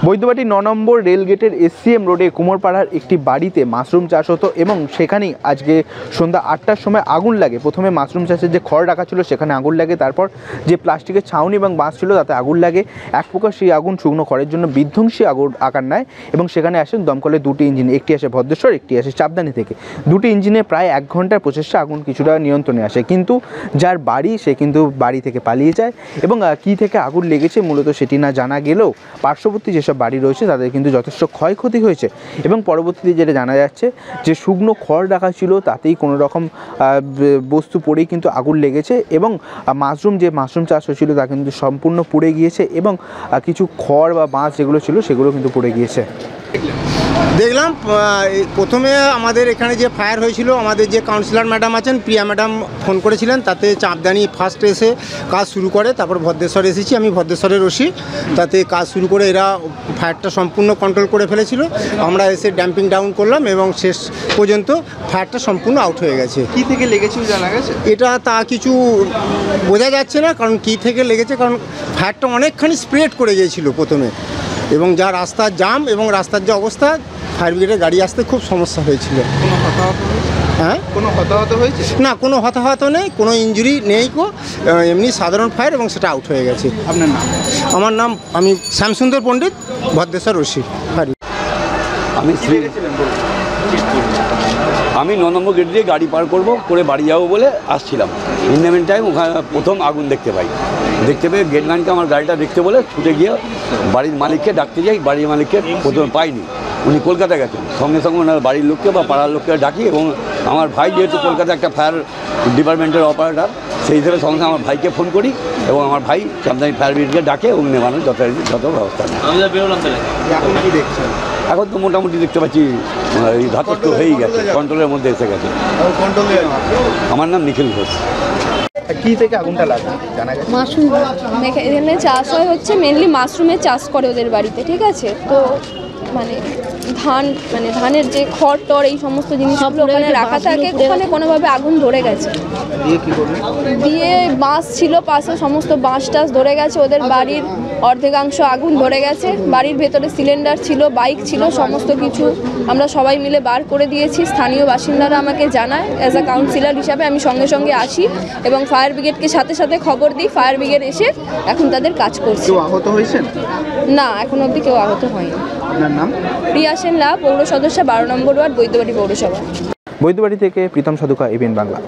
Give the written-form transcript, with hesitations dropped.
বৈদ্যবাটি ৯ নম্বর রেলগেটের SCM রোডে কুমোরপাড়ার একটি বাড়িতে মাশরুম চাষ হতো এবং সেখানেই আজকে সন্ধ্যা ৮টার সময় আগুন লাগে। প্রথমে মাশরুম চাষের যে খড় রাখা ছিল সেখানে আগুন লাগে, তারপর যে প্লাস্টিকের ছাউনি এবং বাঁশ ছিল তাতে আগুন লাগে। এক প্রকার সেই আগুন শুকনো খড়ের জন্য বিধ্বংসী আগুন আকার নেয় এবং সেখানে আসেন দমকলের দুটি ইঞ্জিন, একটি আসে ভদ্রেশ্বর, একটি আসে চাপদানি থেকে। দুটি ইঞ্জিনে প্রায় ১ ঘন্টার প্রচেষ্টা আগুন কিছুটা নিয়ন্ত্রণে আসে, কিন্তু যার বাড়ি সে কিন্তু বাড়ি থেকে পালিয়ে যায় এবং কী থেকে আগুন লেগেছে মূলত সেটি না জানা গেলেও পার্শ্ববর্তী যেসব বাড়ি রয়েছে তাদের কিন্তু যথেষ্ট ক্ষয়ক্ষতি হয়েছে। এবং পরবর্তীতে যেটা জানা যাচ্ছে যে শুকনো খড় রাখা ছিল তাতেই কোনো রকম বস্তু পড়েই কিন্তু আগুন লেগেছে এবং মাশরুম চাষ হয়েছিল তা কিন্তু সম্পূর্ণ পুড়ে গিয়েছে এবং কিছু খড় বা বাঁশ যেগুলো ছিল সেগুলো কিন্তু পুড়ে গিয়েছে। দেখলাম প্রথমে আমাদের এখানে যে ফায়ার হয়েছিল, আমাদের যে কাউন্সিলর ম্যাডাম আছেন, প্রিয়া ম্যাডাম ফোন করেছিলেন, তাতে চাপদানি ফার্স্ট এসে কাজ শুরু করে, তারপর ভদ্রেশ্বর এসেছি, আমি ভদ্রেশ্বরের ওসি, তাতে কাজ শুরু করে এরা ফায়ারটা সম্পূর্ণ কন্ট্রোল করে ফেলেছিল। আমরা এসে ড্যাম্পিং ডাউন করলাম এবং শেষ পর্যন্ত ফায়ারটা সম্পূর্ণ আউট হয়ে গেছে। কী থেকে লেগেছিল জানা গেছে? এটা তা কিছু বোঝা যাচ্ছে না, কারণ কী থেকে লেগেছে, কারণ ফায়ারটা অনেকখানি স্প্রেড করে গিয়েছিল প্রথমে, এবং যা রাস্তার জাম এবং রাস্তার যে অবস্থা, ফায়ার ব্রিগেডের গাড়ি আসতে খুব সমস্যা হয়েছিল। কোনো হতাহত হয়েছে? হ্যাঁ, কোনো হতাহত হয়েছে না, কোনো হতাহত নেই, কোনো ইঞ্জুরি নেই, এমনি সাধারণ ফায়ার এবং সেটা আউট হয়ে গেছে। আপনার নাম? আমার নাম আমি শ্যামসুন্দর পণ্ডিত, ভদ্রেশ্বর ওসি। আমি ৯ নম্বর গেট দিয়ে গাড়ি পার করে বাড়ি যাবো বলে আসছিলাম। ইন টাইম ওখানে প্রথম আগুন দেখতে পেয়ে গেটম্যানকে আমার গাড়িটা দেখতে বলে ছুটে গিয়ে বাড়ির মালিককে ডাকতে যাই। বাড়ির মালিককে প্রথমে পাইনি, উনি কলকাতা গেছেন। সঙ্গে সঙ্গে ওনার বাড়ির লোককে বা পাড়ার লোককে ডাকি এবং আমার ভাই যেহেতু কলকাতা একটা ফায়ার ডিপার্টমেন্টের অপারেটর, সেই হিসেবে সঙ্গে আমার ভাইকে ফোন করি এবং আমার ভাই চাপদানি ফায়ার ব্রিগেডকে ডাকে এবং নেওয়ানোর যত ব্যবস্থা নেয়। এখন কি দেখছেন? এখন তো মোটামুটি দেখতে পাচ্ছি এই ধাতস্থ হয়েই গেছে, কন্ট্রোলের মধ্যে এসে গেছে। আমার নাম নিখিল ঘোষ। কী থেকে আগুনটা লাগে জানা গেছে? মাশরুম এখানে চাষ হয়, হচ্ছে মেনলি মাশরুমের চাষ করে ওদের বাড়িতে, ঠিক আছে। তো ধানের যে খড় টড় এই সমস্ত জিনিসগুলো ওখানে রাখা থাকে, ওখানে কোনোভাবে আগুন ধরে গেছে। দিয়ে বাঁশ ছিল পাশে, সমস্ত বাঁশ টাশ ধরে গেছে, ওদের বাড়ির অর্ধেকাংশ আগুন ধরে গেছে। বাড়ির ভেতরে সিলিন্ডার ছিল, বাইক ছিল, সমস্ত কিছু আমরা সবাই মিলে বার করে দিয়েছি। স্থানীয় বাসিন্দারা আমাকে জানায়, অ্যাজ আ কাউন্সিলর হিসাবে আমি সঙ্গে সঙ্গে আসি এবং ফায়ার ব্রিগেডকে সাথে সাথে খবর দিই। ফায়ার ব্রিগেড এসে এখন তাদের কাজ করছে। কেউ আহত হয়েছেন? না, এখন অবধি কেউ আহত হয়নি। আপনার নাম? প্রিয়া সেন লা, পৌর সদস্য, ১২ নম্বর ওয়ার্ড, বৈদ্যবাটি পৌরসভা। বৈদ্যবাটি থেকে প্রীতম সাধুকা, এবিএন বাংলা।